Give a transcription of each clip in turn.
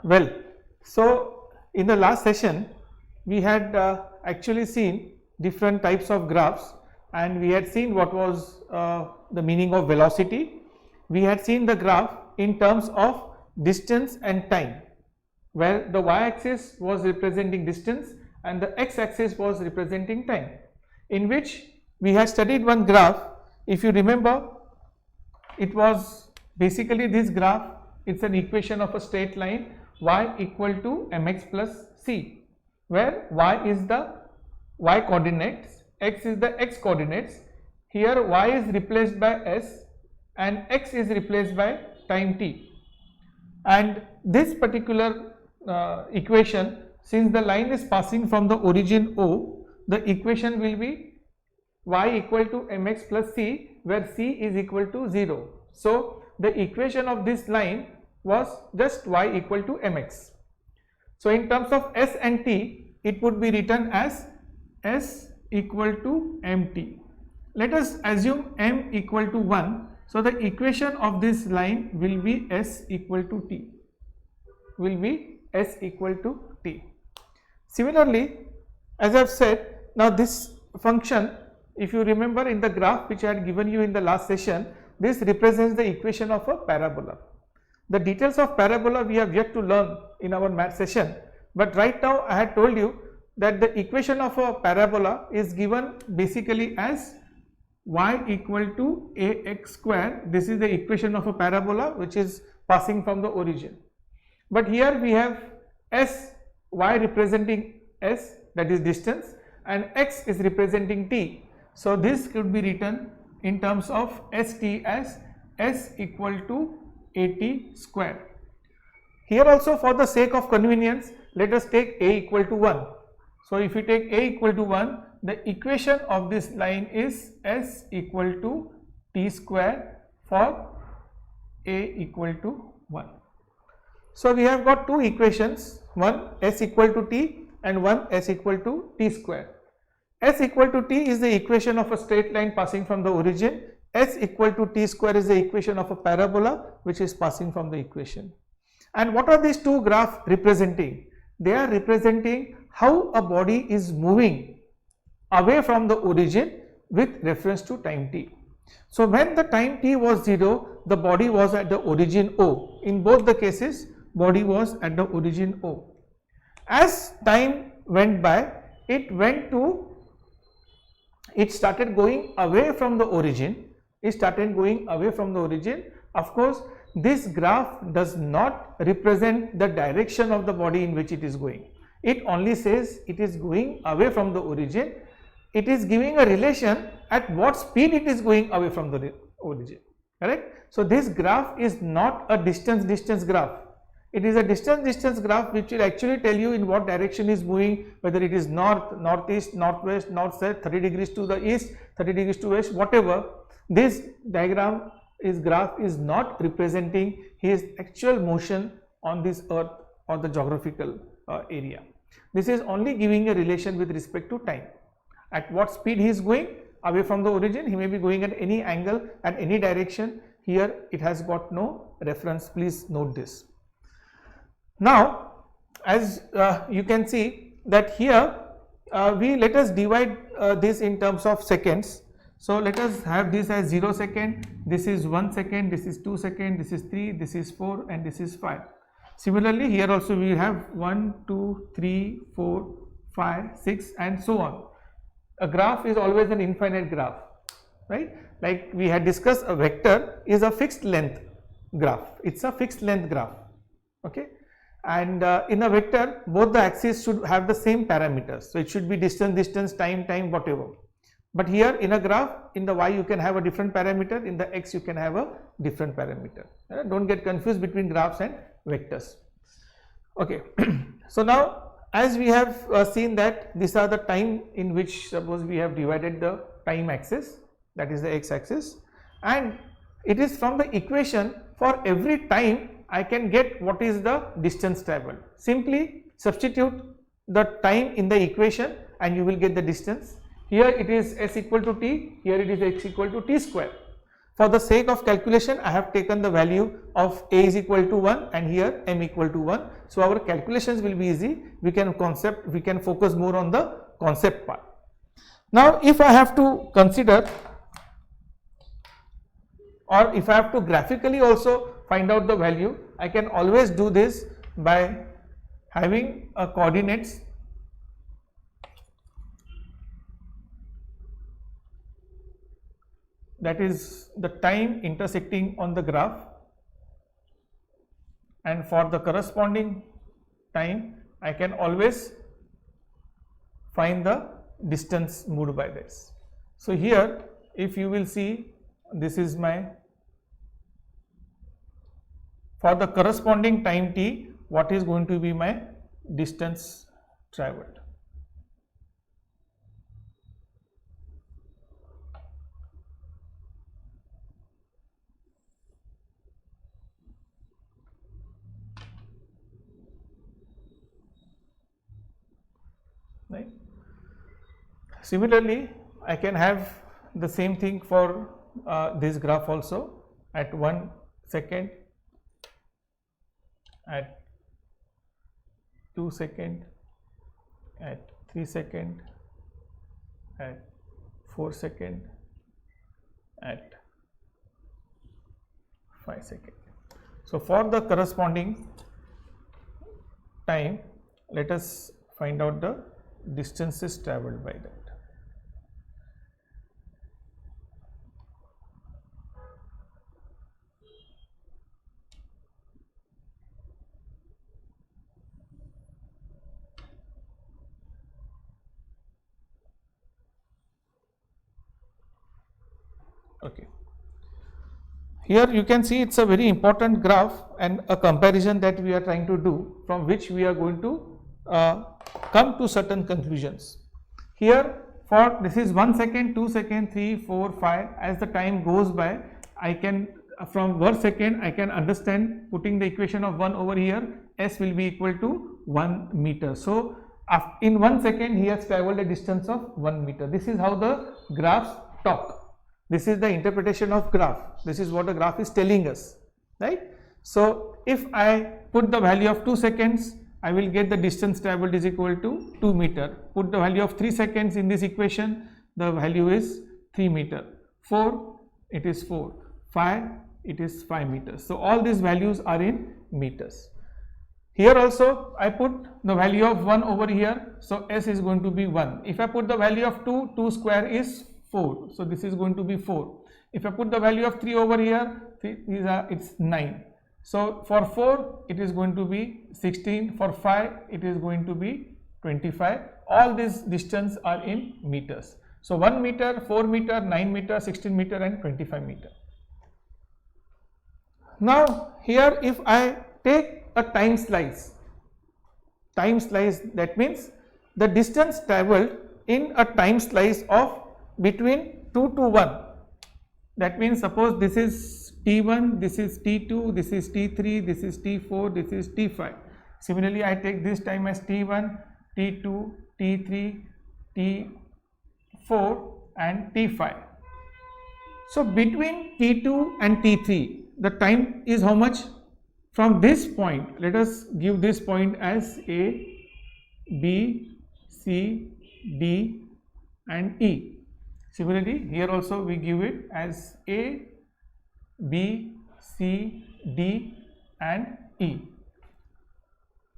Well, so in the last session we had actually seen different types of graphs, and we had seen what was the meaning of velocity. We had seen the graph in terms of distance and time, where the y-axis was representing distance and the x-axis was representing time, in which we had studied one graph. If you remember, it was basically this graph. It's an equation of a straight line, y equal to mx plus c, where y is the y coordinates, x is the x coordinates. Here y is replaced by s and x is replaced by time t. And this particular equation, since the line is passing from the origin O, the equation will be y equal to mx plus c, where c is equal to 0. So the equation of this line was just y equal to mx. So in terms of s and t, it would be written as s equal to mt. Let us assume m equal to 1. So the equation of this line will be s equal to t, Similarly, as I have said, now this function, if you remember in the graph which I had given you in the last session, this represents the equation of a parabola. The details of parabola we have yet to learn in our math session, but right now I had told you that the equation of a parabola is given basically as y equal to ax square. This is the equation of a parabola which is passing from the origin. But here we have s, y representing s, that is distance, and x is representing t. So this could be written in terms of st as s equal to at square. Here also, for the sake of convenience, let us take a equal to 1. So if you take a equal to 1, the equation of this line is s equal to t square for a equal to 1. So we have got two equations, one s equal to t and one s equal to t square. S equal to t is the equation of a straight line passing from the origin. S equal to t square is the equation of a parabola which is passing from the equation. And what are these two graphs representing? They are representing how a body is moving away from the origin with reference to time t. So when the time t was 0, the body was at the origin O. In both the cases, body was at the origin O. As time went by, it started going away from the origin. Of course, this graph does not represent the direction of the body in which it is going. It only says it is going away from the origin. It is giving a relation at what speed it is going away from the origin. Correct? So this graph is not a distance graph. It is a distance graph which will actually tell you in what direction is moving, whether it is north, northeast, northwest, north south, 30 degrees to the east, 30 degrees to west, whatever. This diagram, this graph is not representing his actual motion on this earth or the geographical area. This is only giving a relation with respect to time. At what speed he is going away from the origin, he may be going at any angle, at any direction. Here it has got no reference, please note this. Now, as you can see that here let us divide this in terms of seconds. So let us have this as 0 second, this is 1 second, this is 2 second, this is 3, this is 4 and this is 5. Similarly, here also we have 1, 2, 3, 4, 5, 6 and so on. A graph is always an infinite graph, right? Like we had discussed, a vector is a fixed length graph. It's a fixed length graph, okay? And in a vector, both the axes should have the same parameters. So it should be distance, time, whatever. But here in a graph, in the y you can have a different parameter, in the x you can have a different parameter. Don't get confused between graphs and vectors. Okay. So now, as we have seen that these are the time in which, suppose we have divided the time axis, that is the x axis, and it is from the equation for every time I can get what is the distance traveled. Simply substitute the time in the equation and you will get the distance. Here it is s equal to t, here it is x equal to t square. For the sake of calculation, I have taken the value of a is equal to 1 and here m equal to 1. So our calculations will be easy. We can focus more on the concept part. Now if I have to consider, or if I have to graphically also find out the value, I can always do this by having a coordinates that is the time intersecting on the graph, and for the corresponding time I can always find the distance moved by this. So here if you will see, this is my, for the corresponding time t, what is going to be my distance traveled. Right. Similarly, I can have the same thing for this graph also at 1 second, at 2 second, at 3 second, at 4 second, at 5 second. So for the corresponding time, let us find out the distances traveled by that. Okay. Here you can see it's a very important graph and a comparison that we are trying to do, from which we are going to come to certain conclusions. Here for this is 1 second, 2 second, 3, 4, 5, as the time goes by, I can from 1 second I can understand, putting the equation of 1 over here, s will be equal to 1 meter. So in 1 second he has traveled a distance of 1 meter. This is how the graphs talk. This is the interpretation of graph. This is what the graph is telling us, right? So if I put the value of 2 seconds, I will get the distance traveled is equal to 2 meter. Put the value of 3 seconds in this equation, the value is 3 meter. 4, it is 4. 5, it is 5 meters. So all these values are in meters. Here also I put the value of 1 over here, so s is going to be 1. If I put the value of 2, 2 square is 4, so this is going to be 4. If I put the value of 3 over here, it's 9. So for 4 it is going to be 16, for 5 it is going to be 25. All these distance are in meters. So 1 meter, 4 meter, 9 meter, 16 meter and 25 meter. Now here if I take a time slice, that means the distance traveled in a time slice of between 2 to 1. That means suppose this is T1, this is T2, this is T3, this is T4, this is T5. Similarly, I take this time as T1, T2, T3, T4 and T5. So between T2 and T3, the time is how much? From this point, let us give this point as A, B, C, D and E. Similarly, here also we give it as A, B, C, D and E.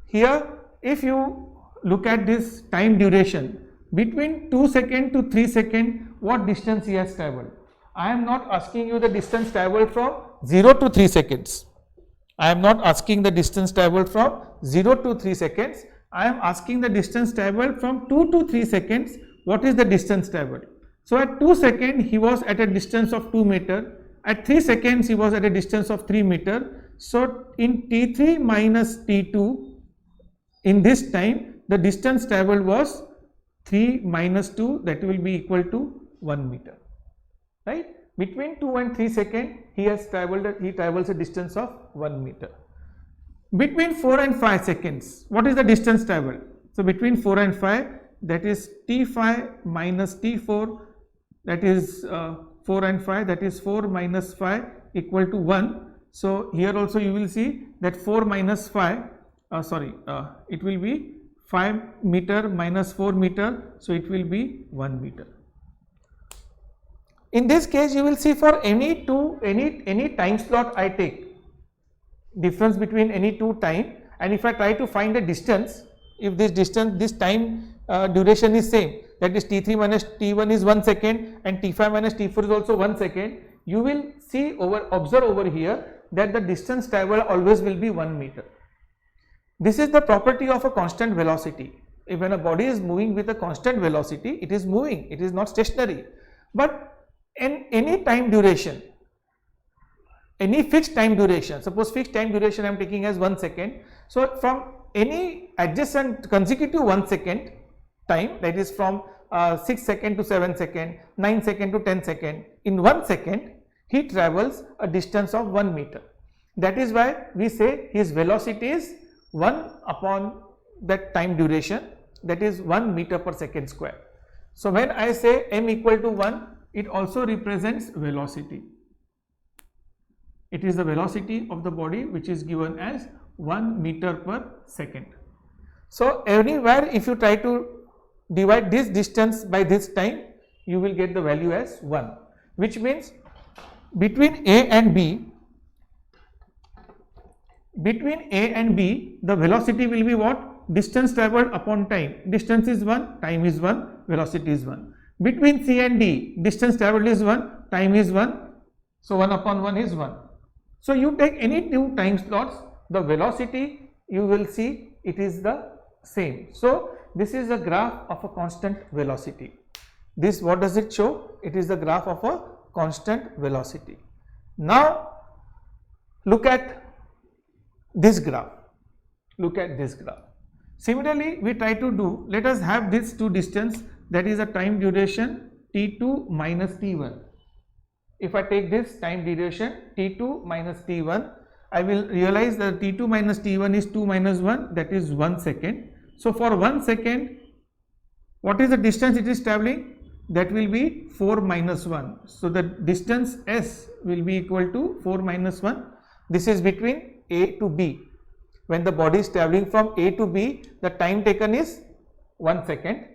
Here if you look at this time duration, between 2 seconds to 3 seconds, what distance he has traveled? I am not asking you the distance traveled from 0 to 3 seconds. I am not asking the distance traveled from 0 to 3 seconds. I am asking the distance traveled from 2 to 3 seconds. What is the distance traveled? So at 2 seconds he was at a distance of 2 meter, at 3 seconds he was at a distance of 3 meter. So in T3 minus T2, in this time the distance traveled was 3 minus 2, that will be equal to 1 meter, right? Between 2 and 3 seconds he travels a distance of 1 meter. Between 4 and 5 seconds, what is the distance traveled? So between 4 and 5, that is T5 minus T4, that is 4 and 5, that is 4 minus 5 equal to 1. So here also you will see that 4 minus 5, it will be 5 meter minus 4 meter, so it will be 1 meter. In this case you will see for any time slot I take, difference between any two time, and if I try to find the distance, if this time duration is same, that is T3 minus T1 is 1 second and T5 minus T4 is also 1 second, you will see observe over here that the distance traveled always will be 1 meter. This is the property of a constant velocity. If when a body is moving with a constant velocity, it is moving, it is not stationary. But in any time duration, any fixed time duration, suppose fixed time duration I am taking as 1 second. So from any adjacent consecutive 1 second time, that is from 6 second to 7 second, 9 second to 10 second, in 1 second he travels a distance of 1 meter. That is why we say his velocity is 1 upon that time duration, that is 1 meter per second square. So when I say m equal to 1, it also represents velocity. It is the velocity of the body which is given as 1 meter per second. So anywhere if you try to divide this distance by this time, you will get the value as 1, which means between A and B, the velocity will be what? Distance travelled upon time. Distance is 1, time is 1, velocity is 1. Between C and D, distance travelled is 1, time is 1, so 1 upon 1 is 1. So you take any two time slots, the velocity you will see it is the same. So this is a graph of a constant velocity. This, what does it show? It is the graph of a constant velocity. Now look at this graph. Look at this graph. Similarly, we try to do, let us have this two distance, that is a time duration T2 minus T1. If I take this time duration T2 minus T1, I will realize that T2 minus T1 is 2 minus 1, that is 1 second. So for 1 second, what is the distance it is travelling? That will be 4 minus 1. So the distance S will be equal to 4 minus 1. This is between A to B. When the body is travelling from A to B, the time taken is 1 second,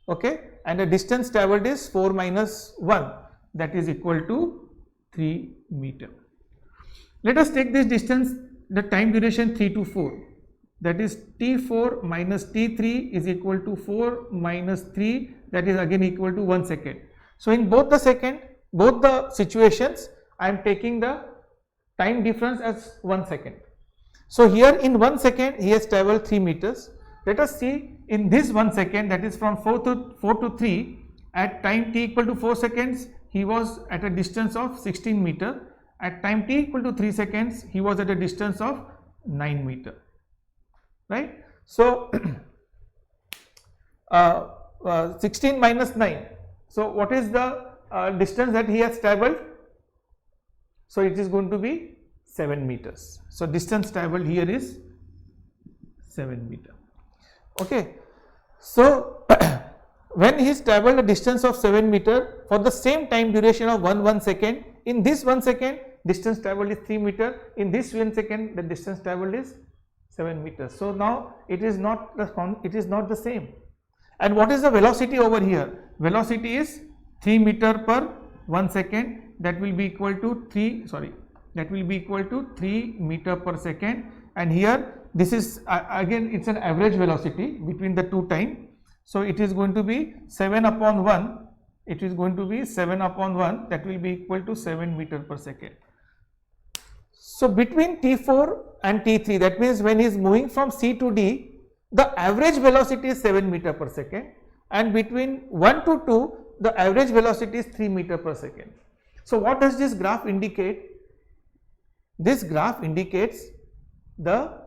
okay, and the distance travelled is 4 minus 1, that is equal to 3 meter. Let us take this distance, the time duration 3 to 4, that is T4 minus T3 is equal to 4 minus 3, that is again equal to 1 second. So in both the situations, I am taking the time difference as 1 second. So here in 1 second he has travelled 3 meters. Let us see in this 1 second, that is from 4 to 3, at time t equal to 4 seconds he was at a distance of 16 meter. At time t equal to 3 seconds he was at a distance of 9 meter, right? So 16 minus 9, so what is the distance that he has travelled? So it is going to be 7 meters. So distance travelled here is 7 meter. Okay, so when he has travelled a distance of 7 meter for the same time duration of 1 second, in this 1 second distance travelled is 3 meter, in this 1 second the distance travelled is 7 meters. So now it is not the same. And what is the velocity over here? Velocity is 3 meter per 1 second, that will be equal to 3 meter per second, and here this is again it's an average velocity between the two time. So it is going to be 7 upon 1, it is going to be 7 upon 1, that will be equal to 7 meter per second. So between T4 and T3, that means when he is moving from C to D, the average velocity is 7 meter per second, and between 1 to 2 the average velocity is 3 meter per second. So what does this graph indicate? This graph indicates the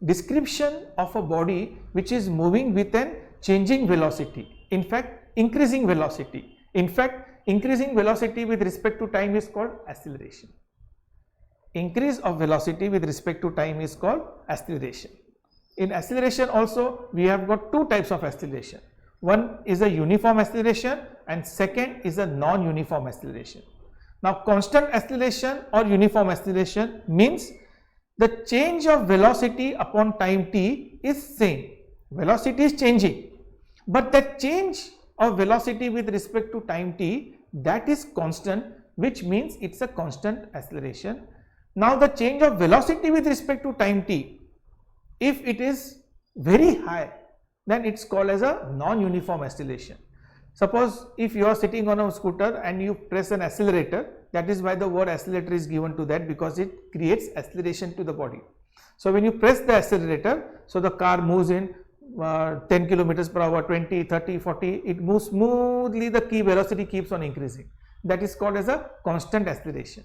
description of a body which is moving with an changing velocity, in fact increasing velocity. In fact, increasing velocity with respect to time is called acceleration. Increase of velocity with respect to time is called acceleration. In acceleration also we have got two types of acceleration. One is a uniform acceleration and second is a non-uniform acceleration. Now constant acceleration or uniform acceleration means the change of velocity upon time t is same. Velocity is changing, but the change of velocity with respect to time t, that is constant, which means it's a constant acceleration. Now the change of velocity with respect to time t, if it is very high, then it's called as a non-uniform acceleration. Suppose if you are sitting on a scooter and you press an accelerator, that is why the word accelerator is given to that, because it creates acceleration to the body. So when you press the accelerator, so the car moves in 10 kilometers per hour, 20, 30, 40, it moves smoothly, the key velocity keeps on increasing. That is called as a constant acceleration.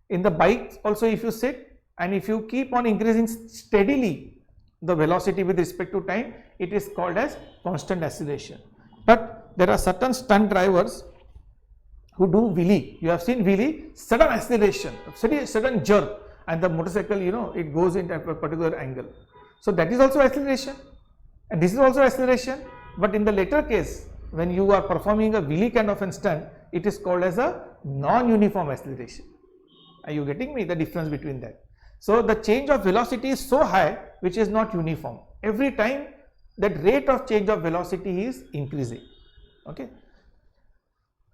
In the bike also, if you sit and if you keep on increasing steadily the velocity with respect to time, it is called as constant acceleration. But there are certain stunt drivers who do wheelie. You have seen wheelie, sudden acceleration, sudden jerk, and the motorcycle, it goes into a particular angle. So that is also acceleration, and this is also acceleration. But in the later case, when you are performing a wheelie kind of a stunt, it is called as a non-uniform acceleration. Are you getting me the difference between that? So the change of velocity is so high, which is not uniform. Every time that rate of change of velocity is increasing. Okay.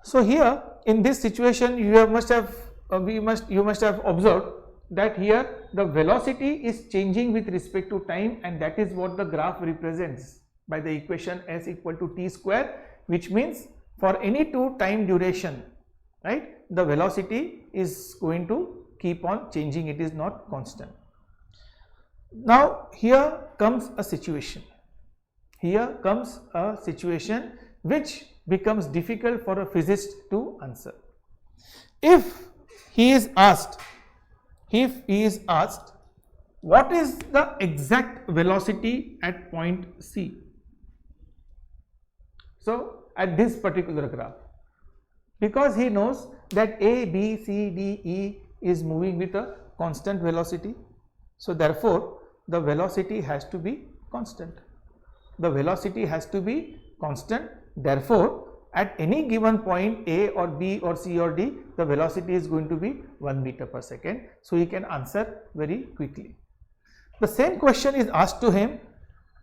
So here in this situation, you must have observed that here the velocity is changing with respect to time, and that is what the graph represents by the equation s equal to t square, which means for any two time duration, right, the velocity is going to keep on changing, it is not constant. Now here comes a situation, which becomes difficult for a physicist to answer. If he is asked what is the exact velocity at point C, so at this particular graph, because he knows that A, B, C, D, E is moving with a constant velocity, so therefore the velocity has to be constant. Therefore at any given point A or B or C or D, the velocity is going to be 1 meter per second. So he can answer very quickly. The same question is asked to him,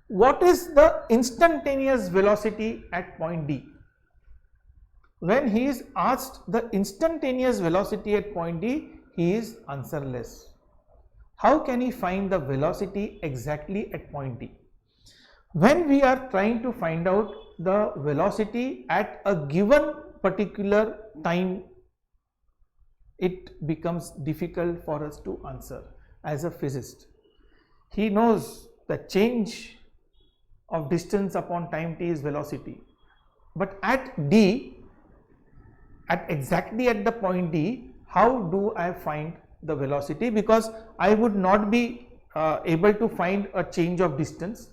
what is the instantaneous velocity at point D? When he is asked the instantaneous velocity at point D, he is answerless. How can he find the velocity exactly at point D? When we are trying to find out the velocity at a given particular time, it becomes difficult for us to answer as a physicist. He knows the change of distance upon time t is velocity, but at D, exactly at the point D, how do I find the velocity? Because I would not be able to find a change of distance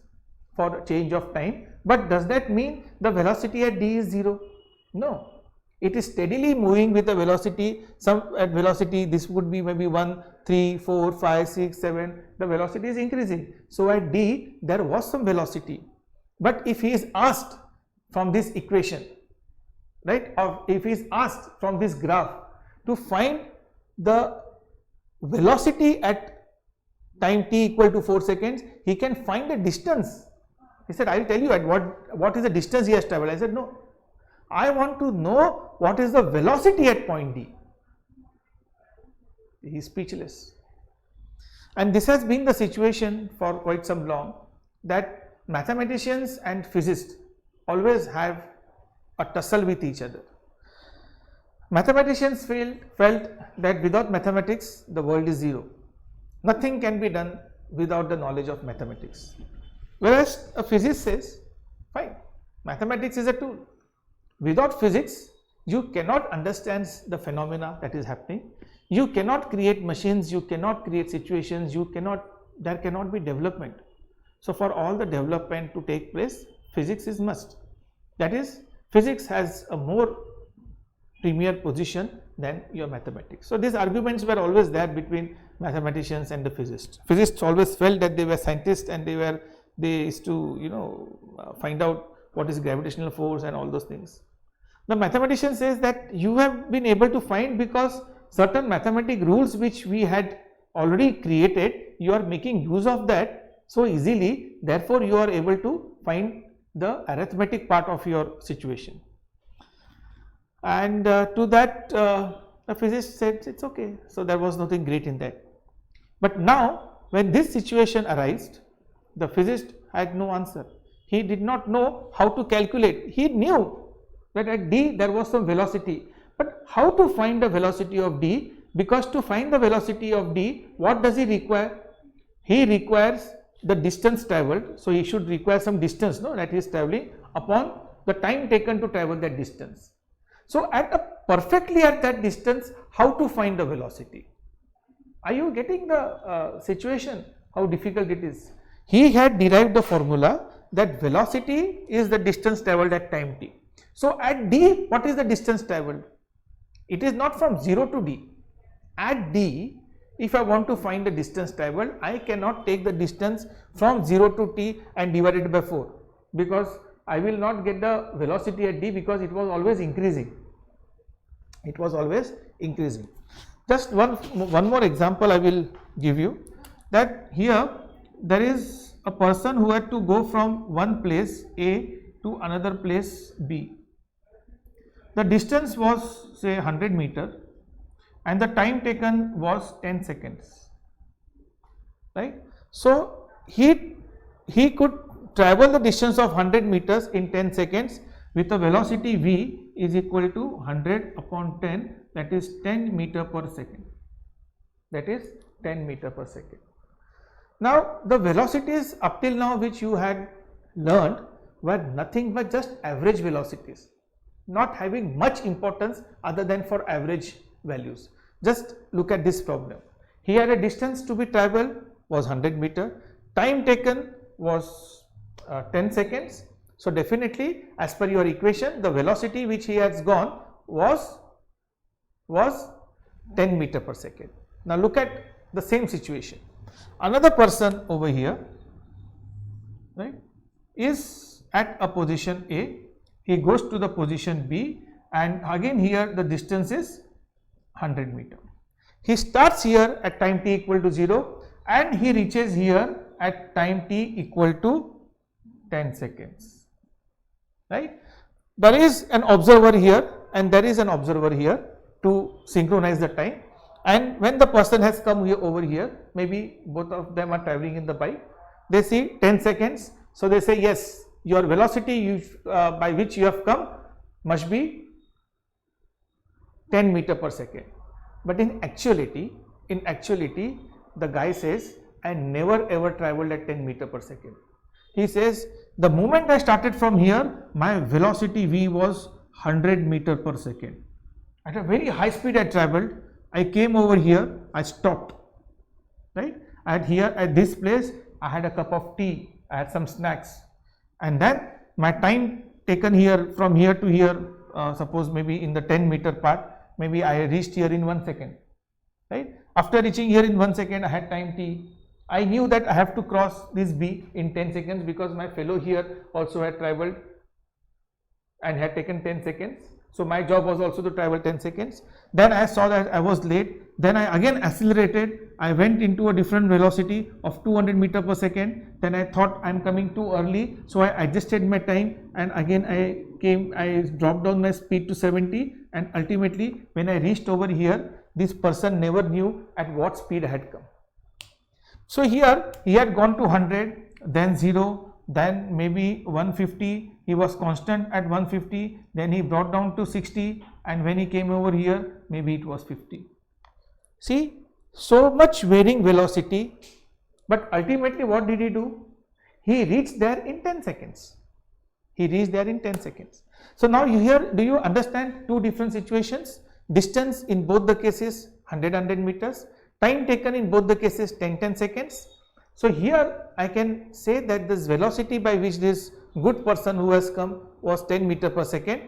for a change of time. But does that mean the velocity at D is 0? No, it is steadily moving with a velocity. Some at velocity this would be maybe 1, 3, 4, 5, 6, 7. The velocity is increasing. So at D there was some velocity. But if he is asked from this equation, right, or if he is asked from this graph to find the velocity at time t equal to 4 seconds, he can find the distance. He said, I will tell you at what is the distance he has traveled. I said, no, I want to know what is the velocity at point D. He is speechless. And this has been the situation for quite some long, that mathematicians and physicists always have a tussle with each other. Mathematicians felt that without mathematics the world is zero. Nothing can be done without the knowledge of mathematics. Whereas a physicist says, fine, mathematics is a tool. Without physics, you cannot understand the phenomena that is happening. You cannot create machines, you cannot create situations, there cannot be development. So for all the development to take place, physics is must. That is, physics has a more premier position than your mathematics. So these arguments were always there between mathematicians and the physicists. Physicists always felt that they were scientists and they used to find out what is gravitational force and all those things. The mathematician says that you have been able to find because certain mathematic rules which we had already created, you are making use of that so easily, therefore you are able to find the arithmetic part of your situation. And to that the physicist said it's okay, so there was nothing great in that. But now when this situation arose, the physicist had no answer. He did not know how to calculate. He knew that at d there was some velocity, but how to find the velocity of d? Because to find the velocity of d, what does he require? He requires the distance travelled, so he should require some distance, no, that he is travelling upon the time taken to travel that distance. So perfectly at that distance, how to find the velocity? Are you getting the situation, how difficult it is? He had derived the formula that velocity is the distance travelled at time t. So at d, what is the distance travelled? It is not from 0 to d. At d, if I want to find the distance travelled, I cannot take the distance from 0 to t and divide it by 4, because I will not get the velocity at d, because it was always increasing. It was always increasing. Just one more example I will give you, that here there is a person who had to go from one place A to another place B. The distance was say 100 meter and the time taken was 10 seconds, right? So he could travel the distance of 100 meters in 10 seconds with a velocity v is equal to 100 upon 10, that is 10 meter per second. That is 10 meter per second. Now the velocities up till now which you had learned were nothing but just average velocities, not having much importance other than for average values. Just look at this problem. He had a distance to be travelled was 100 meter, time taken was 10 seconds. So definitely as per your equation, the velocity which he has gone was 10 meter per second. Now look at the same situation. Another person over here, right, is at a position A, he goes to the position B, and again here the distance is 100 meter. He starts here at time t equal to 0 and he reaches here at time t equal to 10 seconds, right. There is an observer here and there is an observer here to synchronize the time, and when the person has come here over here, maybe both of them are travelling in the bike, they see 10 seconds, so they say yes, your velocity by which you have come must be 10 meter per second. But in actuality the guy says I never ever travelled at 10 meter per second. He says the moment I started from here, my velocity v was 100 meter per second. At a very high speed I travelled, I came over here, I stopped, right. At here at this place I had a cup of tea, I had some snacks, and then my time taken here from here to here, suppose maybe in the 10 meter part, maybe I reached here in 1 second, right. After reaching here in 1 second I had time t. I knew that I have to cross this B in 10 seconds because my fellow here also had travelled and had taken 10 seconds. So my job was also to travel 10 seconds. Then I saw that I was late. Then I again accelerated. I went into a different velocity of 200 meter per second. Then I thought I am coming too early. So I adjusted my time and again I dropped down my speed to 70, and ultimately when I reached over here, this person never knew at what speed I had come. So here he had gone to 100, then 0, then maybe 150, he was constant at 150, then he brought down to 60, and when he came over here, maybe it was 50. See, so much varying velocity, but ultimately what did he do? He reached there in 10 seconds. He reached there in 10 seconds. So now here, do you understand two different situations? Distance in both the cases 100 meters, time taken in both the cases 10 seconds. So here I can say that this velocity by which this good person who has come was 10 meter per second.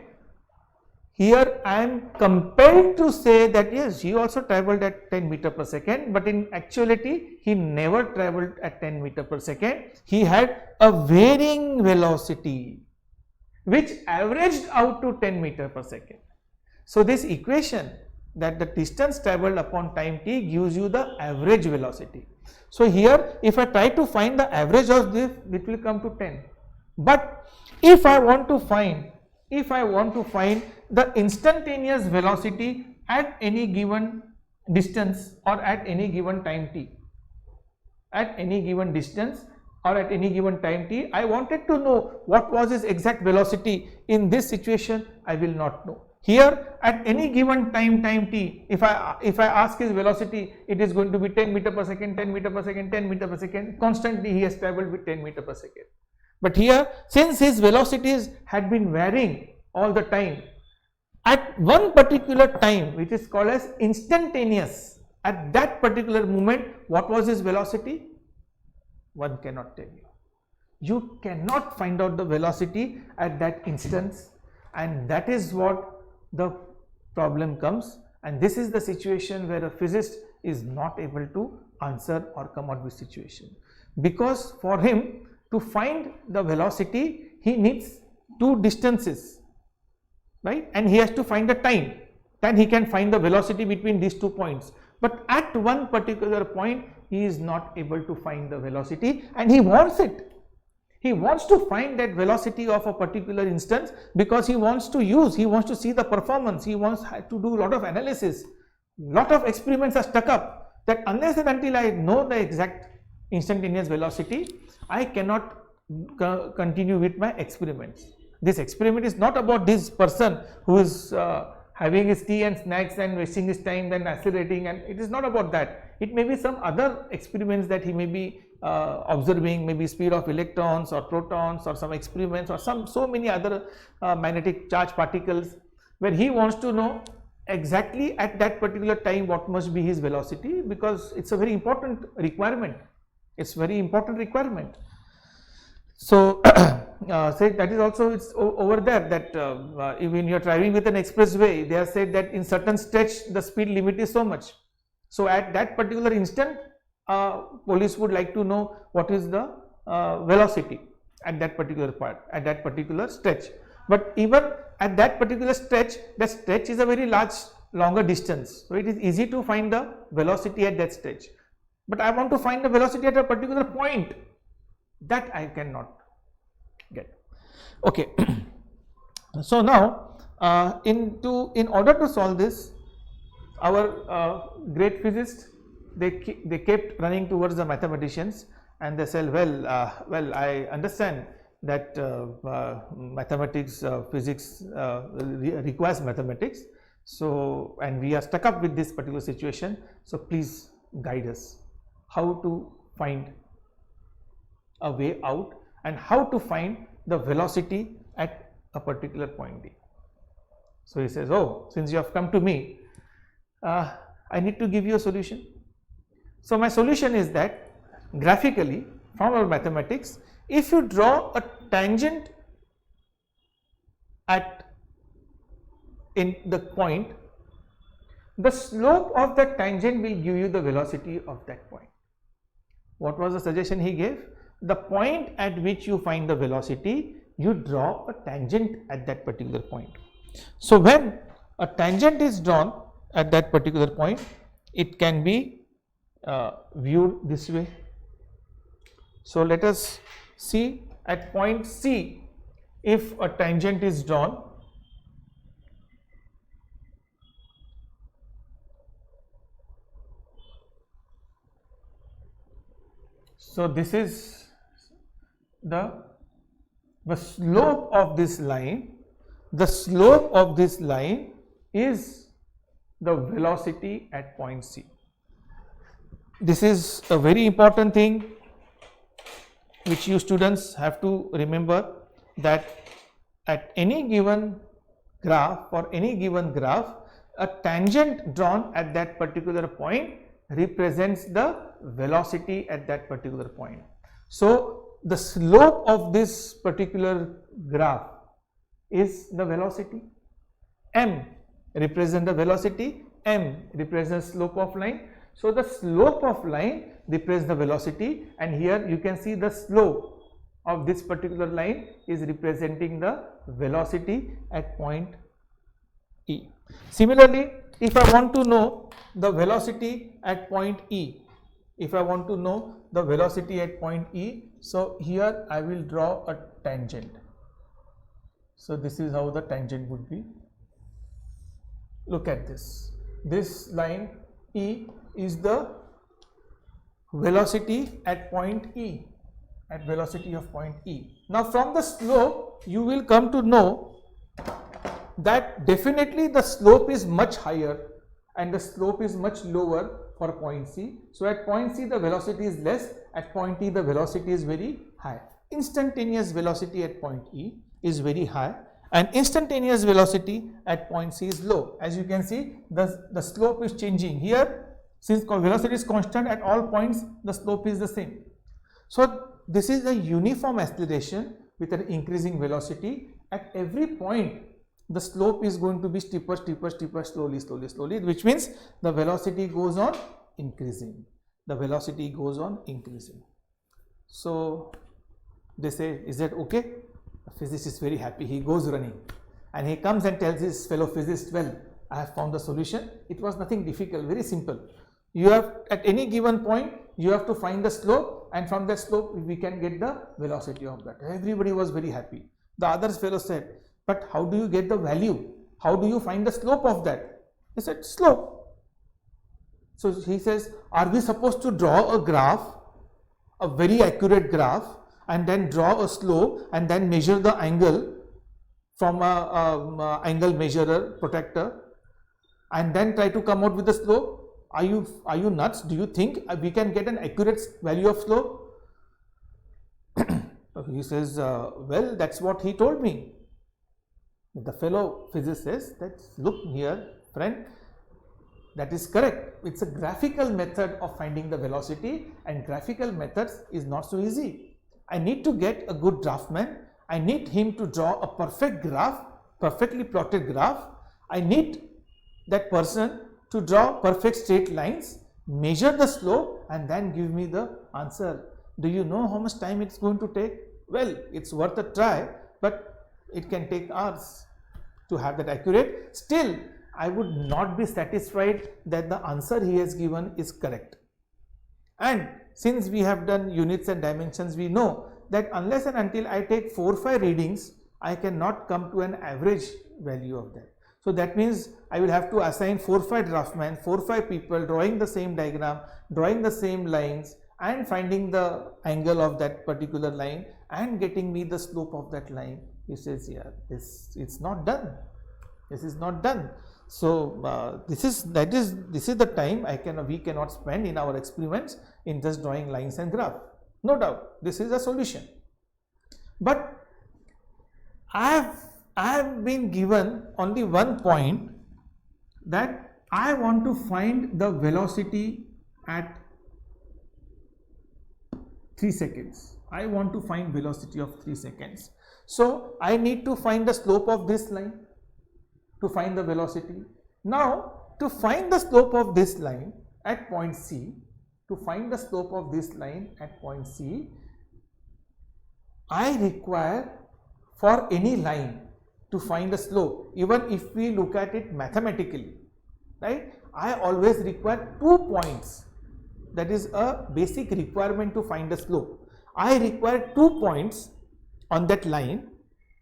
Here I am compelled to say that yes, he also travelled at 10 meter per second, but in actuality he never travelled at 10 meter per second. He had a varying velocity. which averaged out to 10 meter per second. So this equation that the distance traveled upon time t gives you the average velocity. So here if I try to find the average of this, it will come to 10. But if I want to find the instantaneous velocity at any given distance or at any given time t, at any given distance or at any given time t, I wanted to know what was his exact velocity. In this situation I will not know. Here at any given time t, if I ask his velocity, it is going to be 10 meter per second, 10 meter per second, 10 meter per second. Constantly he has traveled with 10 meter per second. But here, since his velocities had been varying all the time, at one particular time, which is called as instantaneous, at that particular moment, what was his velocity? One cannot tell you. You cannot find out the velocity at that instance, and that is what the problem comes, and this is the situation where a physicist is not able to answer or come out with situation, because for him to find the velocity he needs two distances, right, and he has to find the time, then he can find the velocity between these 2 points. But at one particular point he is not able to find the velocity, and he wants it. He wants to find that velocity of a particular instance because he wants to see the performance, he wants to do a lot of analysis. Lot of experiments are stuck up that unless and until I know the exact instantaneous velocity, I cannot continue with my experiments. This experiment is not about this person who is having his tea and snacks and wasting his time and accelerating, and it is not about that. It may be some other experiments that he may be observing, maybe speed of electrons or protons or some experiments or so many other magnetic charge particles, where he wants to know exactly at that particular time what must be his velocity, because it's a very important requirement. It's very important requirement. So say that is also, it's over there that when you are driving with an expressway, they have said that in certain stretch the speed limit is so much. So at that particular instant, police would like to know what is the velocity at that particular part, at that particular stretch. But even at that particular stretch, the stretch is a very longer distance, so it is easy to find the velocity at that stretch. But I want to find the velocity at a particular point, that I cannot get. Okay. So now in order to solve this, our great physicists, they kept running towards the mathematicians, and they said, well I understand that mathematics, physics requires mathematics, so, and we are stuck up with this particular situation, so please guide us how to find a way out and how to find the velocity at a particular point D. So he says, oh, since you have come to me, I need to give you a solution. So my solution is that graphically from our mathematics, if you draw a tangent in the point, the slope of that tangent will give you the velocity of that point. What was the suggestion he gave? The point at which you find the velocity, you draw a tangent at that particular point. So when a tangent is drawn at that particular point, it can be viewed this way. So let us see at point C, if a tangent is drawn, so this is the slope of this line. The slope of this line is the velocity at point C. This is a very important thing which you students have to remember, that at any given graph, a tangent drawn at that particular point represents the velocity at that particular point. So the slope of this particular graph is the velocity. M represents the velocity, M represents slope of line. So the slope of line represents the velocity, and here you can see the slope of this particular line is representing the velocity at point E. Similarly, if I want to know the velocity at point E, so here I will draw a tangent. So this is how the tangent would be. Look at this. This line E is the velocity at point E, at velocity of point E. Now from the slope you will come to know that definitely the slope is much higher and the slope is much lower for point C. So at point C the velocity is less, at point E the velocity is very high. Instantaneous velocity at point E is very high and instantaneous velocity at point C is low. As you can see, the slope is changing here. Since velocity is constant at all points, the slope is the same. So this is a uniform acceleration with an increasing velocity. At every point the slope is going to be steeper, slowly, which means the velocity goes on increasing. So they say, is that okay? The physicist is very happy. He goes running and he comes and tells his fellow physicist, well, I have found the solution. It was nothing difficult, very simple. You have, at any given point, you have to find the slope, and from that slope we can get the velocity of that. Everybody was very happy. The other fellow said, but how do you get the value? How do you find the slope of that? He said, slope. So he says, are we supposed to draw a graph, a very accurate graph, and then draw a slope and then measure the angle from a angle measurer protractor and then try to come out with the slope? Are you nuts? Do you think we can get an accurate value of slope? He says, well, that's what he told me. The fellow physicist says, that look here, friend, that is correct. It's a graphical method of finding the velocity, and graphical methods is not so easy. I need to get a good draftman. I need him to draw a perfect graph, perfectly plotted graph. I need that person to draw perfect straight lines, measure the slope, and then give me the answer. Do you know how much time it's going to take? Well, it's worth a try, but it can take hours to have that accurate. Still, I would not be satisfied that the answer he has given is correct. And since we have done units and dimensions, we know that unless and until I take 4 or 5 readings, I cannot come to an average value of that. So that means I will have to assign 4 or 5 draftmen, 4 or 5 people drawing the same diagram, drawing the same lines, and finding the angle of that particular line and getting me the slope of that line. He says, yeah, it's not done. This is not done. So this is the time we cannot spend in our experiments in just drawing lines and graph. No doubt, this is a solution. But I have been given only one point, that I want to find the velocity at 3 seconds. I want to find velocity of 3 seconds. So I need to find the slope of this line to find the velocity. Now to find the slope of this line at point C, I require, for any line to find the slope, even if we look at it mathematically, right, I always require 2 points. That is a basic requirement to find the slope. I require 2 points on that line,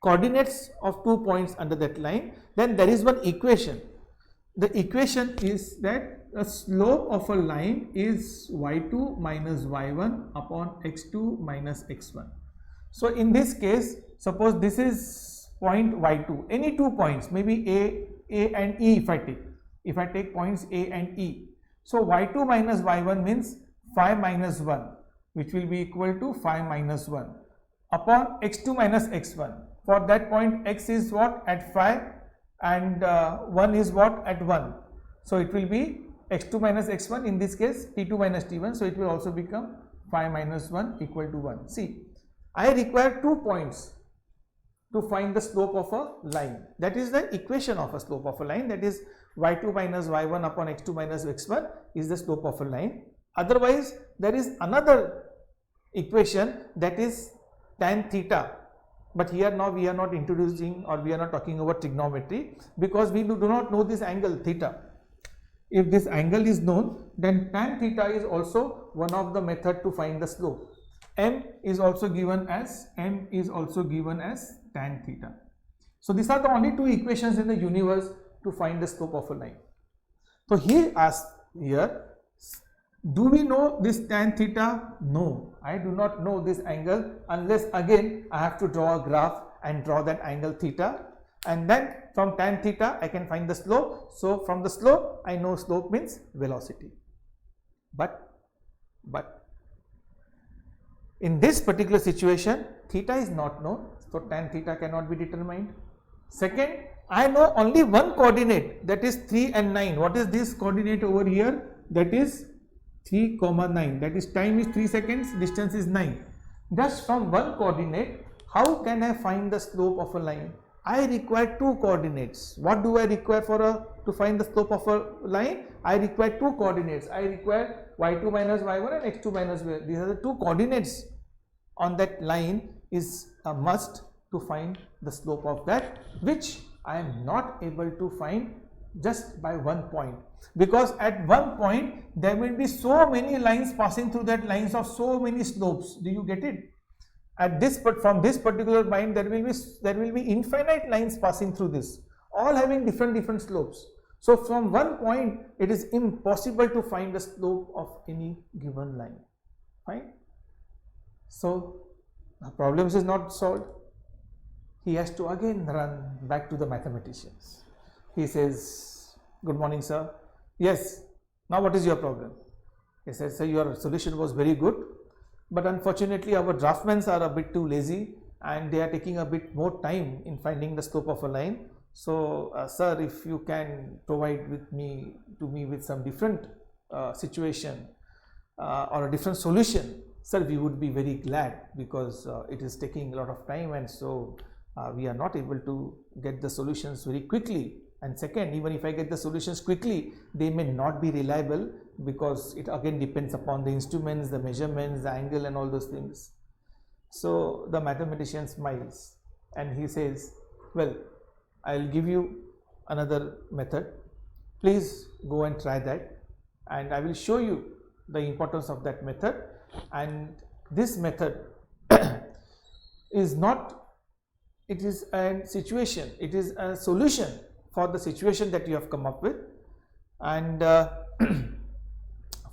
coordinates of 2 points under that line. Then there is one equation. The equation is that the slope of a line is y2 minus y1 upon x2 minus x1. So in this case, suppose this is point y2, any 2 points, maybe A and E if I take points A and E. So y2 minus y1 means 5 minus 1, which will be equal to 5 minus 1 upon x2 minus x1. For that point, x is what? At 5, and 1 is what? At 1. So it will be x2 minus x1, in this case t2 minus t1. So it will also become 5 minus 1 equal to 1. See, I require 2 points to find the slope of a line. That is the equation of a slope of a line. That is y2 minus y1 upon x2 minus x1 is the slope of a line. Otherwise, there is another equation, that is tan theta, but here now we are not introducing or we are not talking about trigonometry because we do not know this angle theta. If this angle is known, then tan theta is also one of the method to find the slope. M is also given as tan theta. So these are the only two equations in the universe to find the slope of a line. So he asked here, do we know this tan theta? No, I do not know this angle unless again I have to draw a graph and draw that angle theta, and then from tan theta I can find the slope. So from the slope I know slope means velocity. But in this particular situation theta is not known, so tan theta cannot be determined. Second, I know only one coordinate, that is 3 and 9. What is this coordinate over here? That is 3, 9. That is time is 3 seconds, distance is 9. Just from one coordinate, how can I find the slope of a line? I require two coordinates. What do I require to find the slope of a line? I require two coordinates. I require y2 minus y1 and x2 minus y1. These are the two coordinates on that line is a must to find the slope of that, which I am not able to find just by one point, because at one point there will be so many lines passing through that lines of so many slopes. Do you get it? At this, but from this particular point there will be infinite lines passing through this, all having different slopes. So from one point it is impossible to find the slope of any given line. Fine. So the problem is not solved. He has to again run back to the mathematicians. He says, good morning sir. Yes, now what is your problem? He says, sir, your solution was very good, but unfortunately our draftsmen are a bit too lazy and they are taking a bit more time in finding the slope of a line. So sir, if you can provide me with some different situation or a different solution, sir, we would be very glad, because it is taking a lot of time, and so we are not able to get the solutions very quickly. And second, even if I get the solutions quickly, they may not be reliable, because it again depends upon the instruments, the measurements, the angle and all those things. So the mathematician smiles and he says, well, I'll give you another method. Please go and try that, and I will show you the importance of that method. And this method is not, it is a situation, it is a solution for the situation that you have come up with, and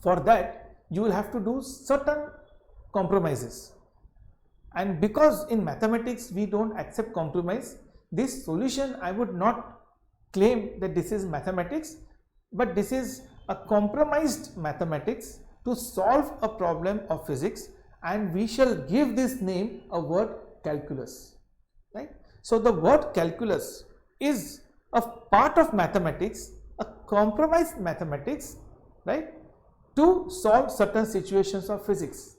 for that you will have to do certain compromises. And because in mathematics we don't accept compromise, this solution I would not claim that this is mathematics, but this is a compromised mathematics to solve a problem of physics, and we shall give this name a word calculus, right? So the word calculus is a part of mathematics, a compromised mathematics, right, to solve certain situations of physics.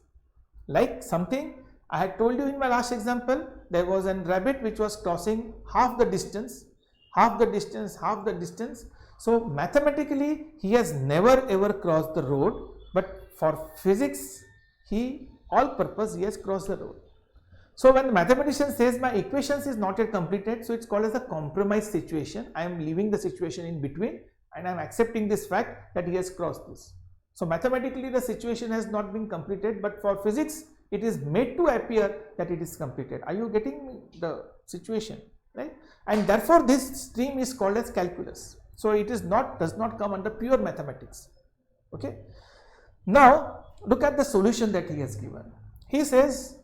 Like something I had told you in my last example, there was a rabbit which was crossing half the distance. So mathematically he has never ever crossed the road, but for physics he has crossed the road. So when the mathematician says my equations is not yet completed, so it's called as a compromise situation. I am leaving the situation in between and I am accepting this fact that he has crossed this. So mathematically the situation has not been completed, but for physics it is made to appear that it is completed. Are you getting the situation, right? And therefore this stream is called as calculus. So it is does not come under pure mathematics. Okay. Now look at the solution that he has given. He says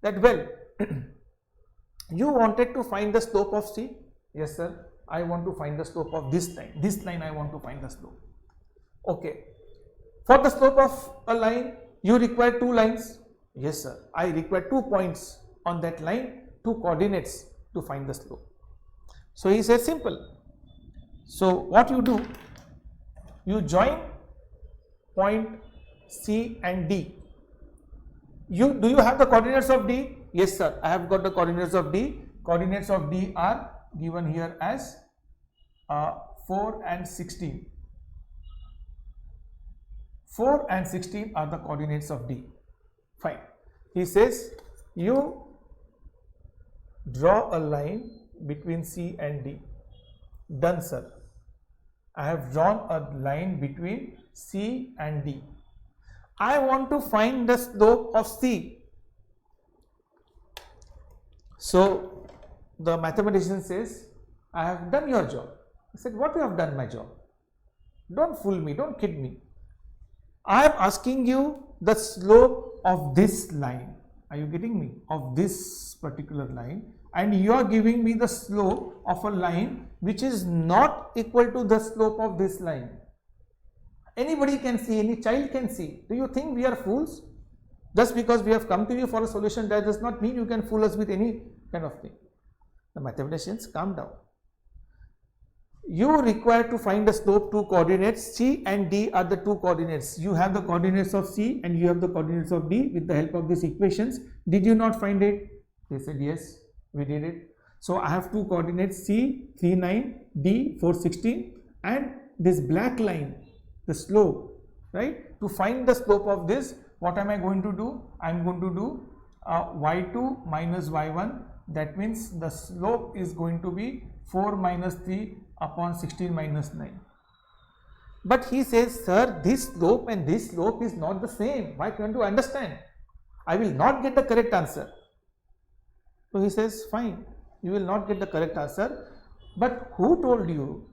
that, well, you wanted to find the slope of C. Yes sir, I want to find the slope of this line. This line I want to find the slope. Okay. For the slope of a line, you require two lines. Yes sir, I require 2 points on that line, 2 coordinates to find the slope. So he says simple. So what you do, you join point C and D. Do you have the coordinates of D? Yes sir, I have got the coordinates of D. Coordinates of D are given here as 4 and 16. 4 and 16 are the coordinates of D. Fine. He says you draw a line between C and D. Done, sir. I have drawn a line between C and D. I want to find the slope of C. So the mathematician says, I have done your job. I said, what you have done my job? Don't fool me, don't kid me. I am asking you the slope of this line. Are you getting me? Of this particular line, and you are giving me the slope of a line which is not equal to the slope of this line. Anybody can see, any child can see. Do you think we are fools? Just because we have come to you for a solution, that does not mean you can fool us with any kind of thing. The mathematicians, calm down. You require to find the slope two coordinates. C and D are the two coordinates. You have the coordinates of C and you have the coordinates of D with the help of these equations. Did you not find it? They said yes, we did it. So I have two coordinates, C 39, D 416, and this black line, the slope, right? To find the slope of this, what am I going to do? I am going to do y2 minus y1. That means the slope is going to be 4 minus 3 upon 16 minus 9. But he says, sir, this slope and this slope is not the same. Why can't you understand? I will not get the correct answer. So he says, fine, you will not get the correct answer. But who told you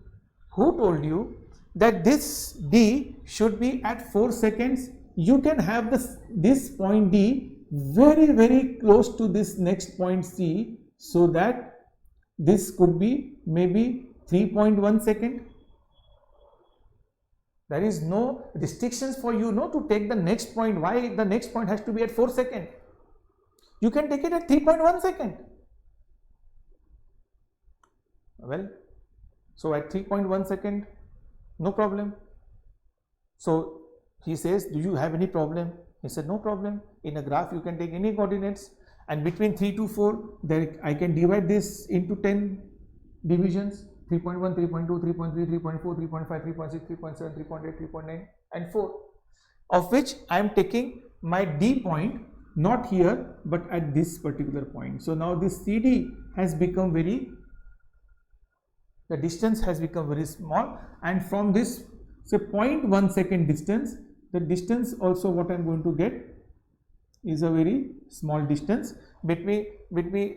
that this D should be at 4 seconds? You can have this point D very, very close to this next point C, so that this could be maybe 3.1 second. There is no restrictions for you to take the next point. Why the next point has to be at 4 seconds? You can take it at 3.1 second. Well, so at 3.1 second, no problem. So he says, do you have any problem? He said, no problem. In a graph, you can take any coordinates, and between 3 to 4, there I can divide this into 10 divisions. 3.1, 3.2, 3.3, 3.4, 3.5, 3.6, 3.7, 3.8, 3.9 and 4, of which I am taking my D point not here but at this particular point. So now this CD has become the distance has become very small, and from this say 0.1 second distance, the distance also what I am going to get is a very small distance between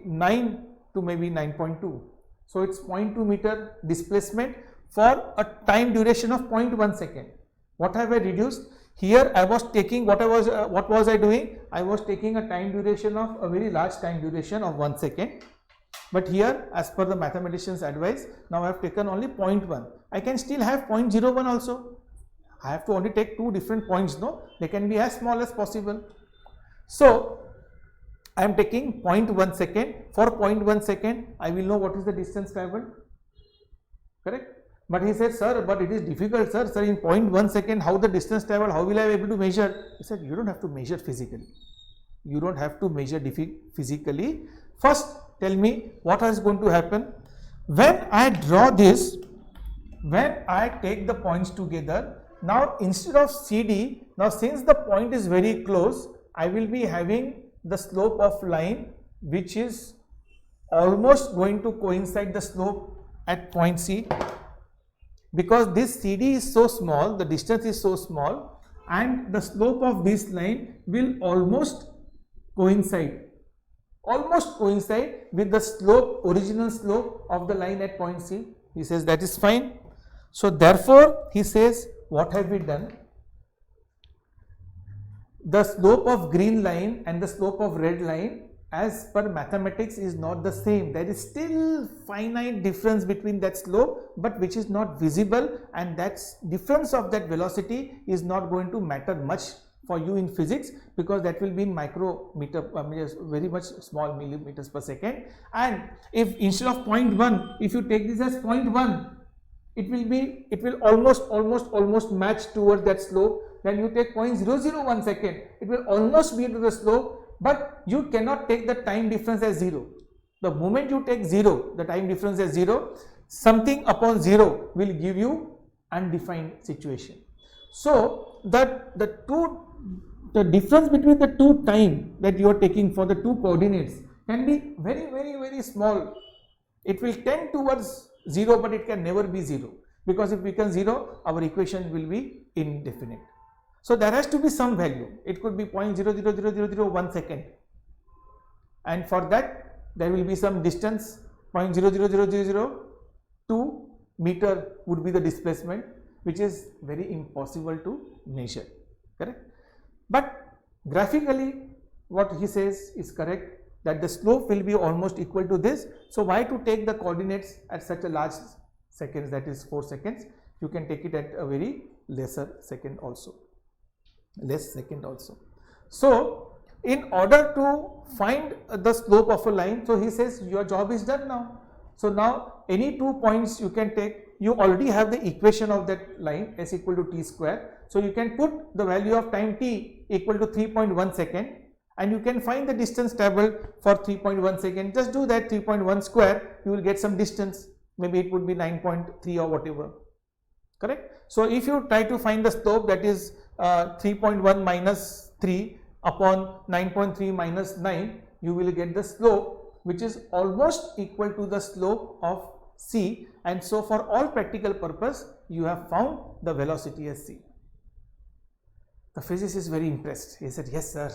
9 to maybe 9.2. So it's 0.2 meter displacement for a time duration of 0.1 second. What have I reduced? Here I was taking what was I doing? I was taking a time duration of a very large time duration of 1 second. But here, as per the mathematician's advice, now I have taken only 0.1. I can still have 0.01 also. I have to only take two different points, no? They can be as small as possible. So I am taking 0.1 second. For 0.1 second, I will know what is the distance traveled. Correct? But he said, sir, but it is difficult, sir. Sir, in 0.1 second, how the distance traveled, how will I be able to measure? He said, you don't have to measure physically. You don't have to measure physically. First, tell me what is going to happen. When I draw this, when I take the points together, now instead of CD, now since the point is very close, I will be having the slope of line which is almost going to coincide the slope at point C, because this CD is so small, the distance is so small, and the slope of this line will almost coincide with the original slope of the line at point C. He says that is fine. So therefore he says, what have we done? The slope of green line and the slope of red line as per mathematics is not the same. There is still finite difference between that slope, but which is not visible, and that difference of that velocity is not going to matter much for you in physics, because that will be in micrometer, very much small millimeters per second. And if instead of 0.1, if you take this as 0.1, it will almost match towards that slope. Then you take 0.001 second, it will almost be to the slope, but you cannot take the time difference as 0. The moment you take 0, the time difference as 0, something upon 0 will give you undefined situation. So the difference between the two time that you are taking for the two coordinates can be very small. It will tend towards 0, but it can never be 0, because if it becomes 0, our equation will be indefinite. So there has to be some value. It could be 0.000001 second, and for that there will be some distance. 0.00002 meter would be the displacement, which is very impossible to measure, correct? But graphically what he says is correct, that the slope will be almost equal to this. So why to take the coordinates at such a large seconds, that is 4 seconds? You can take it at a very lesser second also, less second also. So in order to find the slope of a line, so he says your job is done now. So now any 2 points you can take, you already have the equation of that line, s equal to t square. So you can put the value of time t equal to 3.1 second, and you can find the distance traveled for 3.1 second. Just do that 3.1 square, you will get some distance, maybe it would be 9.3 or whatever, correct? So if you try to find the slope, that is 3.1 minus 3 upon 9.3 minus 9, you will get the slope which is almost equal to the slope of c, and so for all practical purpose you have found the velocity as c. The physicist is very impressed. He said, yes sir,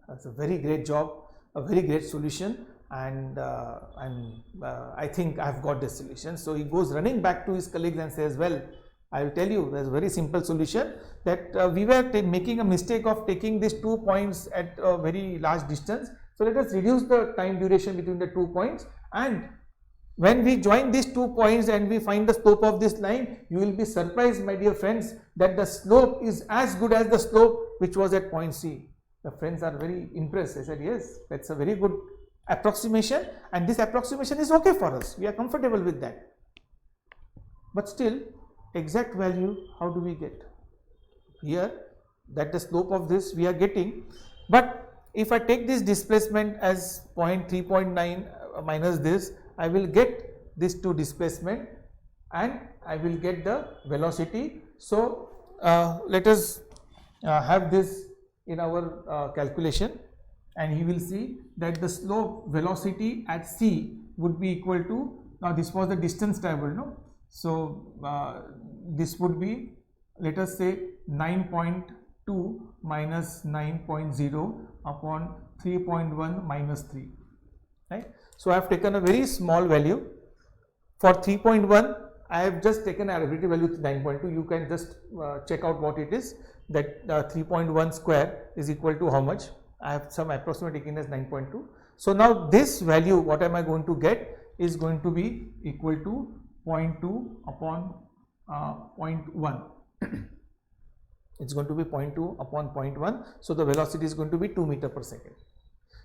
that's a very great job, a very great solution, and I think I've got the solution. So he goes running back to his colleagues and says, well, I will tell you, there's a very simple solution, that we were making a mistake of taking these 2 points at a very large distance. So let us reduce the time duration between the 2 points, and when we join these 2 points and we find the slope of this line, you will be surprised, my dear friends, that the slope is as good as the slope which was at point C. The friends are very impressed. They said, yes, that's a very good approximation, and this approximation is okay for us. We are comfortable with that. But still, exact value, how do we get? Here, that the slope of this we are getting, but if I take this displacement as 3.9 minus this, I will get this 2 displacement and I will get the velocity. So let us have this in our calculation, and he will see that the slope velocity at c would be equal to, now this was the distance traveled, no? So this would be, let us say 9.2 minus 9.0 upon 3.1 minus 3, right? So I have taken a very small value. For 3.1 I have just taken an arbitrary value 9.2. You can just check out what it is, that 3.1 square is equal to how much? I have some approximate taken as 9.2. So now this value, what am I going to get, is going to be equal to 0.2 upon 0.1. It's going to be 0.2 upon 0.1. So the velocity is going to be 2 meter per second.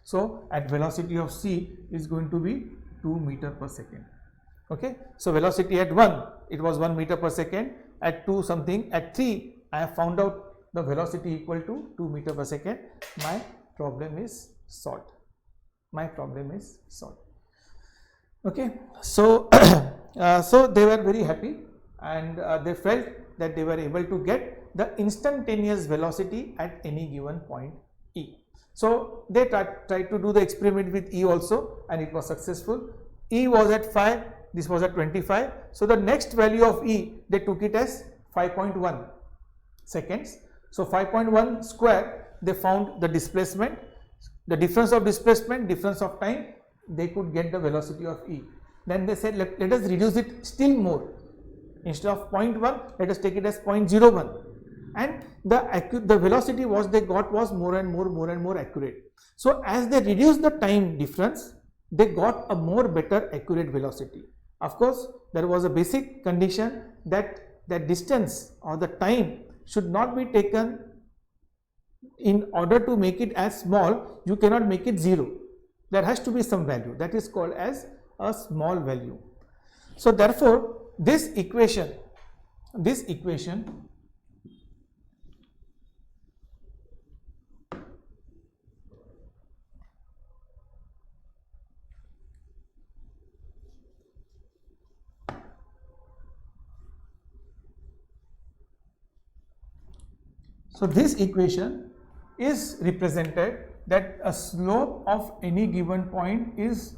So at velocity of c is going to be 2 meter per second. Okay. So velocity at 1, it was 1 meter per second. At 2 something, at 3 I have found out the velocity equal to 2 meter per second. My problem is solved. My problem is solved. Okay. So so they were very happy, and they felt that they were able to get the instantaneous velocity at any given point E. So they tried to do the experiment with E also, and it was successful. E was at 5, this was at 25. So the next value of E, they took it as 5.1 seconds. So 5.1 square, they found the displacement, the difference of displacement, difference of time, they could get the velocity of E. Then they said, let us reduce it still more. Instead of 0.1, let us take it as 0.01. And the velocity was they got was more and more accurate. So as they reduced the time difference, they got a more better accurate velocity. Of course, there was a basic condition that the distance or the time should not be taken. In order to make it as small, you cannot make it 0. There has to be some value, that is called as a small value. So therefore, this equation is represented that a slope of any given point is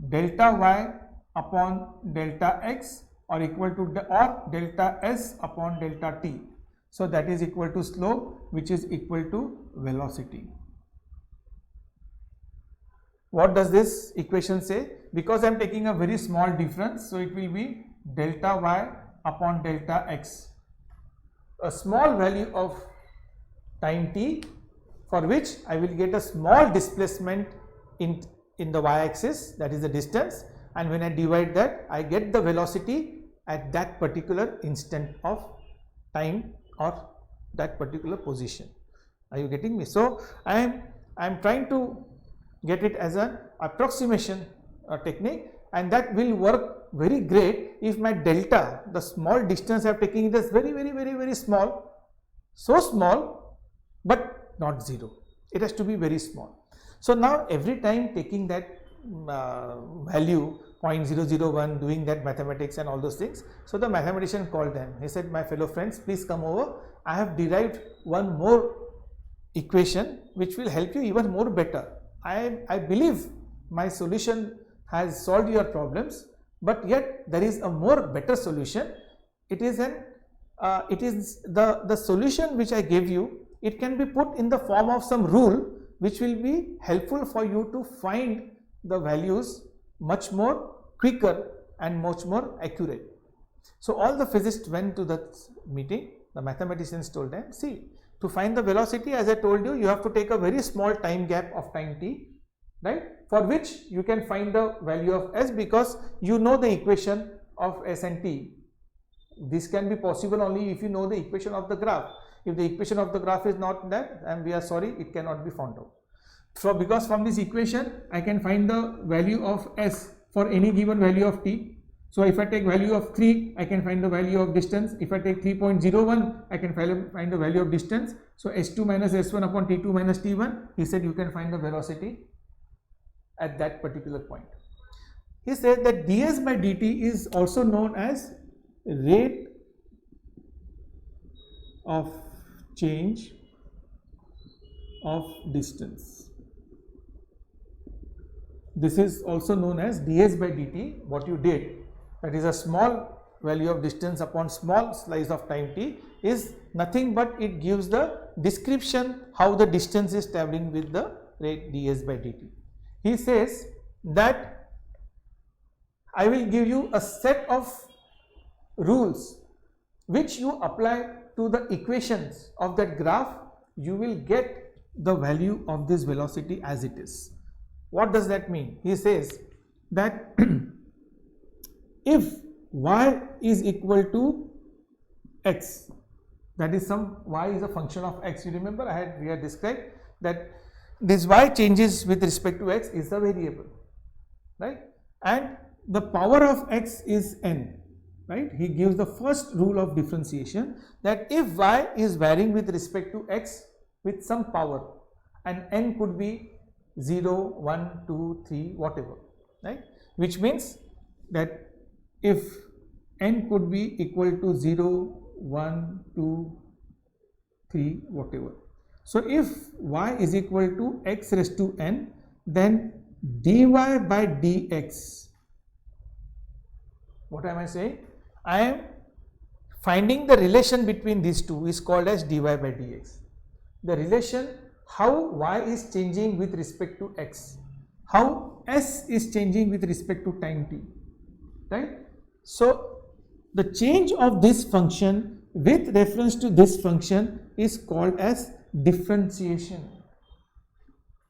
delta y upon delta x or equal to or delta s upon delta t. So that is equal to slope, which is equal to velocity. What does this equation say? Because I am taking a very small difference, so it will be delta y upon delta x. A small value of time t for which I will get a small displacement in the y-axis, that is the distance, and when I divide that I get the velocity at that particular instant of time or that particular position. Are you getting me? So I am trying to get it as an approximation technique, and that will work very great if my delta, the small distance I am taking, it is very small, so small but not zero. It has to be very small. So now every time taking that value 0.001, doing that mathematics and all those things, so the mathematician called them. He said, my fellow friends, please come over. I have derived one more equation which will help you even more better. I believe my solution has solved your problems, but yet there is a more better solution. It is the solution which I gave you. It can be put in the form of some rule which will be helpful for you to find the values much more quicker and much more accurate. So all the physicists went to that meeting. The mathematicians told them, see, to find the velocity, as I told you, you have to take a very small time gap of time t, right, for which you can find the value of s because you know the equation of s and t. This can be possible only if you know the equation of the graph. If the equation of the graph is not that, and we are sorry, it cannot be found out. So because from this equation I can find the value of s for any given value of t. So if I take value of 3, I can find the value of distance. If I take 3.01, I can find the value of distance. So s2 minus s1 upon t2 minus t1, he said you can find the velocity at that particular point. He said that ds by dt is also known as rate of change of distance. This is also known as ds by dt. What you did, that is a small value of distance upon small slice of time t, is nothing but it gives the description how the distance is traveling with the rate ds by dt. He says that I will give you a set of rules which you apply to the equations of that graph, you will get the value of this velocity as it is. What does that mean? He says that if y is equal to x, that is some y is a function of x. You remember we had described that this y changes with respect to x is a variable, right? And the power of x is n, right? He gives the first rule of differentiation that if y is varying with respect to x with some power, and n could be 0, 1, 2, 3, whatever, right? Which means that if n could be equal to 0, 1, 2, 3, whatever. So if y is equal to x raised to n, then dy by dx, what am I saying? I am finding the relation between these two is called as dy by dx. The relation how y is changing with respect to x, how s is changing with respect to time t, right? So the change of this function with reference to this function is called as differentiation.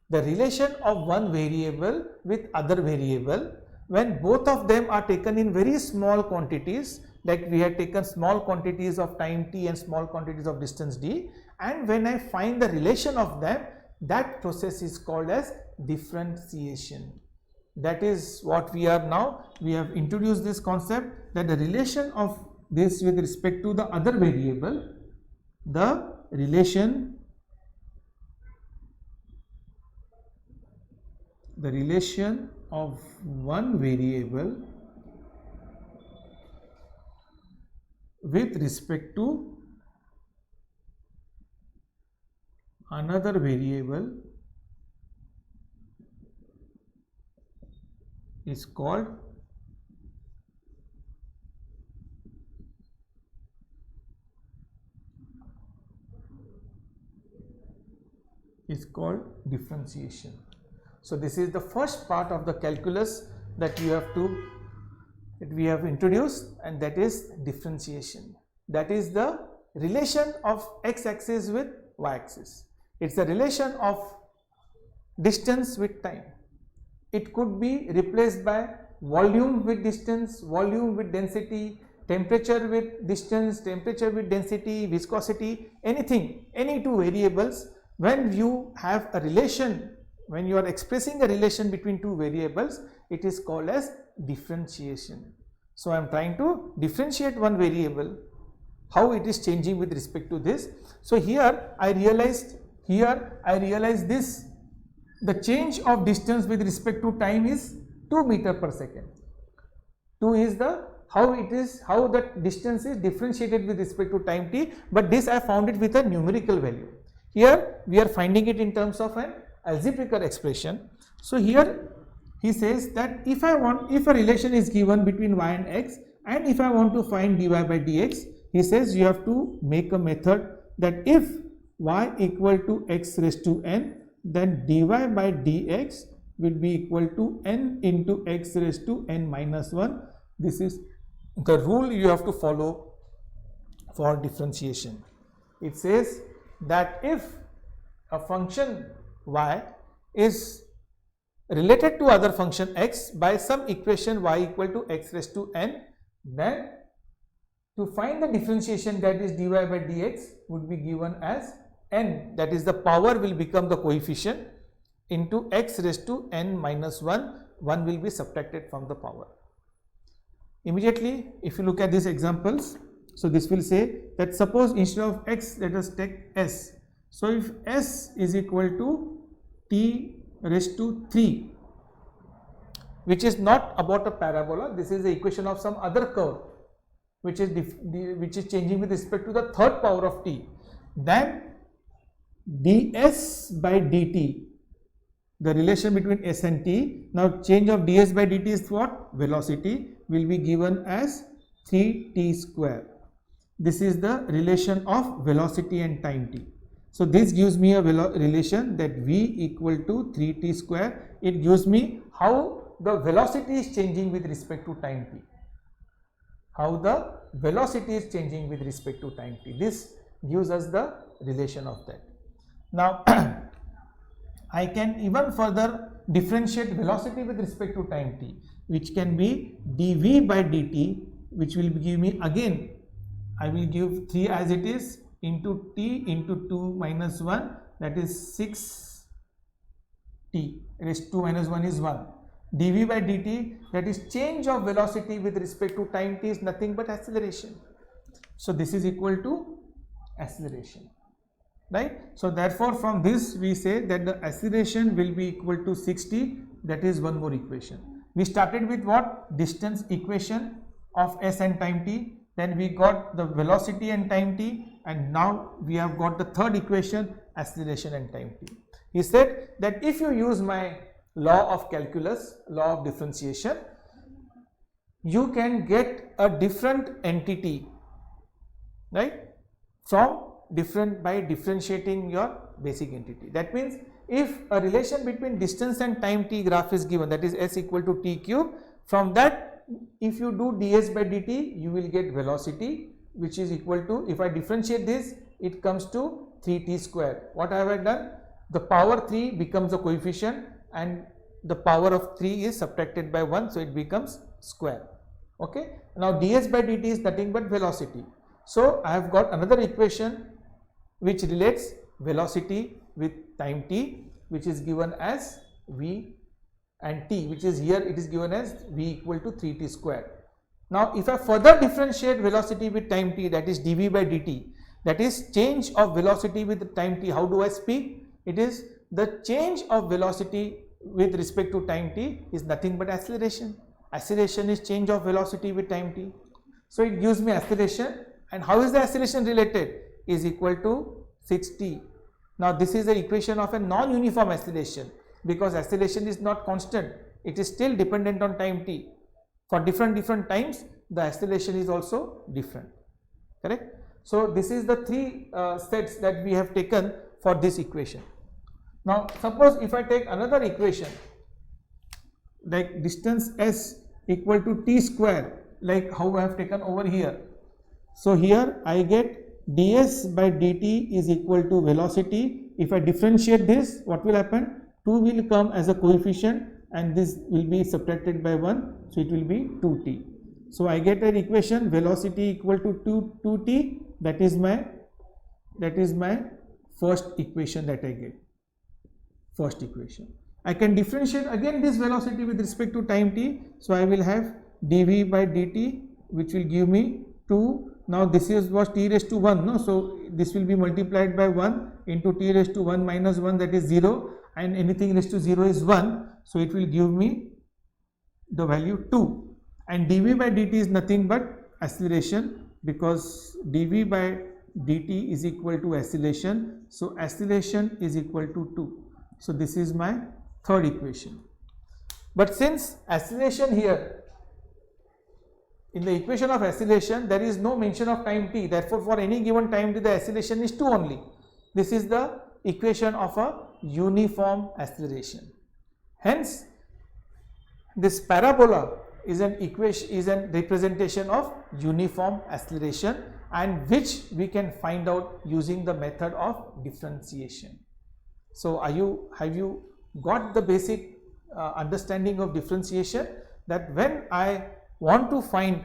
The relation of one variable with other variable, when both of them are taken in very small quantities, like we had taken small quantities of time t and small quantities of distance d, and when I find the relation of them, that process is called as differentiation. That is what we are now, we have introduced this concept that the relation of this with respect to the other variable, the relation of one variable with respect to another variable is called differentiation. So this is the first part of the calculus that we have introduced, and that is differentiation. That is the relation of x-axis with y-axis. It's the relation of distance with time. It could be replaced by volume with distance, volume with density, temperature with distance, temperature with density, viscosity, anything, any two variables. When you have a relation, when you are expressing a relation between two variables, it is called as differentiation. So I am trying to differentiate one variable, how it is changing with respect to this. So here I realized this, the change of distance with respect to time is 2 meters per second. 2 is the how the distance is differentiated with respect to time t, but this I found it with a numerical value. Here we are finding it in terms of an algebraic expression. So here he says that if a relation is given between y and x, and if I want to find dy by dx, he says you have to make a method that if y equal to x raised to n, then dy by dx will be equal to n into x raised to n minus 1. This is the rule you have to follow for differentiation. It says that if a function y is related to other function x by some equation y equal to x raised to n, then to find the differentiation, that is dy by dx, would be given as n, that is the power will become the coefficient, into x raised to n minus 1, 1 will be subtracted from the power. Immediately if you look at these examples, so this will say that suppose instead of x, let us take s. So if s is equal to t raised to 3, which is not about a parabola, this is the equation of some other curve which is changing with respect to the third power of t, then ds by dt, the relation between s and t, now change of ds by dt is what? Velocity, will be given as 3t square. This is the relation of velocity and time t. So this gives me a relation that v equal to 3t square. It gives me how the velocity is changing with respect to time t. How the velocity is changing with respect to time t. This gives us the relation of that. Now I can even further differentiate velocity with respect to time t, which can be dv by dt, which will give me, again I will give 3 as it is, into t into 2 minus 1, that is 6t raised to minus 1 is 1. dv by dt, that is change of velocity with respect to time t, is nothing but acceleration. So this is equal to acceleration, right? So therefore from this we say that the acceleration will be equal to 6t, that is one more equation. We started with what? Distance equation of s and time t, then we got the velocity and time t, and now we have got the third equation, acceleration and time t. He said that if you use my law of calculus, law of differentiation, you can get a different entity, right, from by differentiating your basic entity. That means if a relation between distance and time t graph is given, that is s equal to t cube, from that if you do ds by dt, you will get velocity, which is equal to, if I differentiate this, it comes to 3t square. What have I done? The power 3 becomes a coefficient and the power of 3 is subtracted by 1, so it becomes square. Okay. Now ds by dt is nothing but velocity. So I have got another equation which relates velocity with time t, which is given as v, and t, which is here it is given as v equal to 3t square. Now if I further differentiate velocity with time t, that is dv by dt, that is change of velocity with time t. How do I speak? It is the change of velocity with respect to time t is nothing but acceleration. Acceleration is change of velocity with time t. So it gives me acceleration, and how is the acceleration related? Is equal to 6t. Now this is the equation of a non-uniform acceleration. because acceleration is not constant, it is still dependent on time t. For different times the acceleration is also different, correct. So this is the three sets that we have taken for this equation. Now suppose if I take another equation like distance s equal to t square, like how I have taken over here. So here I get ds by dt is equal to velocity. If I differentiate this, what will happen? 2 will come as a coefficient and this will be subtracted by 1, so it will be 2t. So I get an equation velocity equal to 2t, that is my first equation that I get, first equation. I can differentiate again this velocity with respect to time t, so I will have dv by dt which will give me 2. Now this was t raised to 1, no? So this will be multiplied by 1 into t raised to 1 minus 1, that is 0, and anything raised to 0 is 1, so it will give me the value 2. And dv by dt is nothing but acceleration, because dv by dt is equal to acceleration, so acceleration is equal to 2. So this is my third equation. But since acceleration here, in the equation of acceleration there is no mention of time t, therefore for any given time t the acceleration is 2 only. This is the equation of a uniform acceleration. Hence this parabola is an equation, is a representation of uniform acceleration, and which we can find out using the method of differentiation. So have you got the basic understanding of differentiation, that when I want to find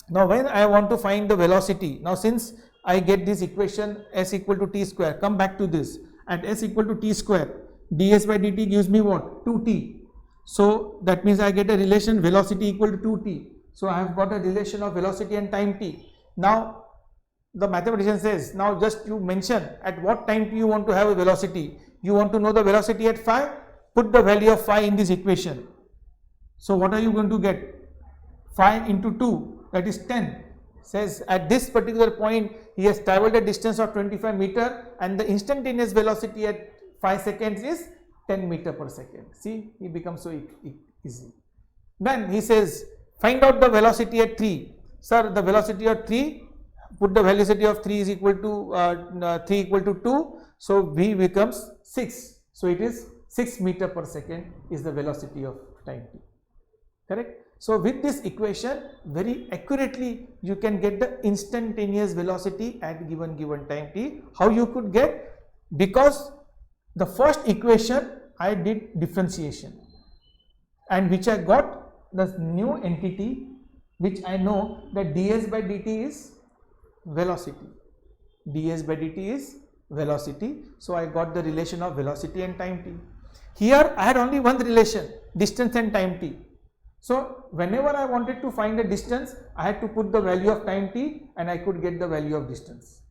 the velocity, now since I get this equation s equal to t square, come back to this, at s equal to t square, ds by dt gives me what? 2t. So that means I get a relation velocity equal to 2t. So I have got a relation of velocity and time t. Now the mathematician says, now just you mention at what time t you want to have a velocity. You want to know the velocity at phi, put the value of phi in this equation. So what are you going to get? Phi into 2, that is 10. Says at this particular point he has traveled a distance of 25 meter and the instantaneous velocity at 5 seconds is 10 meter per second. See, it becomes so easy. Then he says find out the velocity at 3. Sir, the velocity of 3, put the velocity of 3 is equal to 3 equal to 2, so v becomes 6. So it is 6 meter per second is the velocity of time t, correct. So with this equation very accurately you can get the instantaneous velocity at given time t. How you could get? Because the first equation I did differentiation, and which I got the new entity which I know that ds by dt is velocity. ds by dt is velocity. So I got the relation of velocity and time t. Here I had only one relation, distance and time t. So whenever I wanted to find a distance, I had to put the value of time t and I could get the value of distance.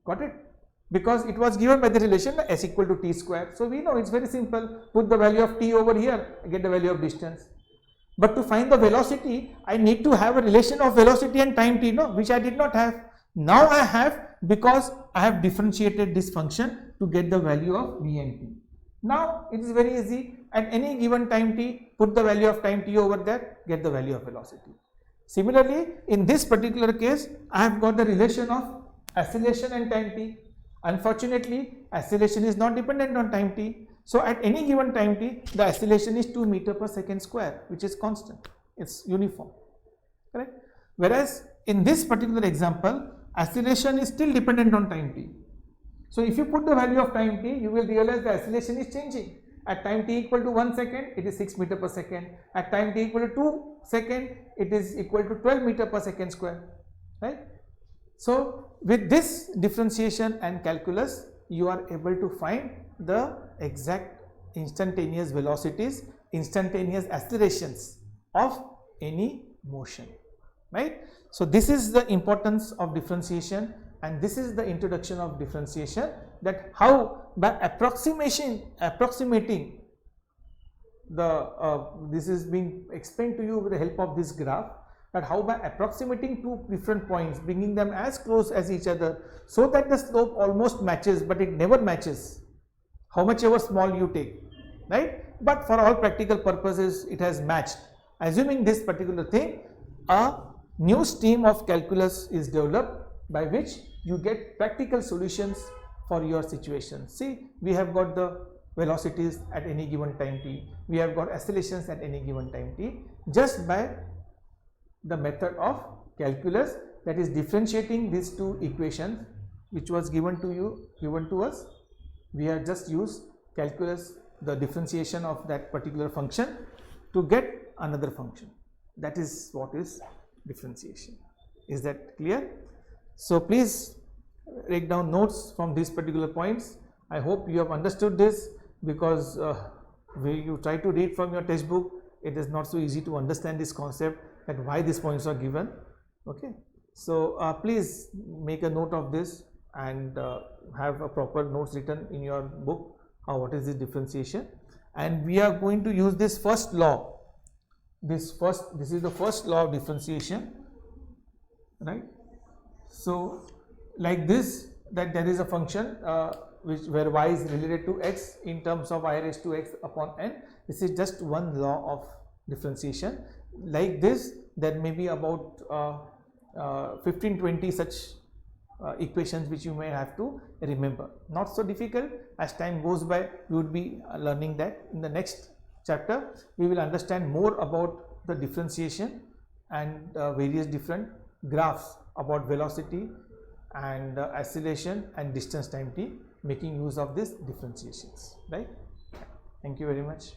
Got it? Because it was given by the relation s equal to t square. So we know it's very simple, put the value of t over here, get the value of distance. But to find the velocity, I need to have a relation of velocity and time t, no, which I did not have. Now I have, because I have differentiated this function to get the value of v and t. Now it is very easy, at any given time t, put the value of time t over there, get the value of velocity. Similarly, in this particular case, I have got the relation of acceleration and time t. Unfortunately, acceleration is not dependent on time t. So at any given time t, the acceleration is 2 meter per second square, which is constant, it's uniform, correct. Whereas in this particular example, acceleration is still dependent on time t. So if you put the value of time t, you will realize the acceleration is changing. At time t equal to 1 second, it is 6 meter per second. At time t equal to 2 seconds, it is equal to 12 meter per second square, right. So with this differentiation and calculus, you are able to find the exact instantaneous velocities, instantaneous accelerations of any motion, right. So this is the importance of differentiation, and this is the introduction of differentiation, that how by approximating the this is being explained to you with the help of this graph, that how by approximating two different points, bringing them as close as each other so that the slope almost matches, but it never matches. how much ever small you take, right? But for all practical purposes it has matched. Assuming this particular thing, a new stream of calculus is developed by which you get practical solutions for your situation. See, we have got the velocities at any given time t, we have got accelerations at any given time t, just by the method of calculus, that is differentiating these two equations which was given to us. We have just used calculus, the differentiation of that particular function, to get another function. That is what is differentiation. Is that clear? So please write down notes from these particular points. I hope you have understood this, because when you try to read from your textbook, it is not so easy to understand this concept, that why these points are given. Okay, so please make a note of this and have a proper notes written in your book, what is this differentiation. And we are going to use this first law. This is the first law of differentiation, right? So like this, that there is a function where y is related to x in terms of I raised to x upon n. This is just one law of differentiation. Like this, there may be about 15-20 such equations which you may have to remember. Not so difficult. As time goes by, you would be learning that. In the next chapter, we will understand more about the differentiation and various different graphs about velocity and acceleration and distance time t, making use of these differentiations, right? Thank you very much.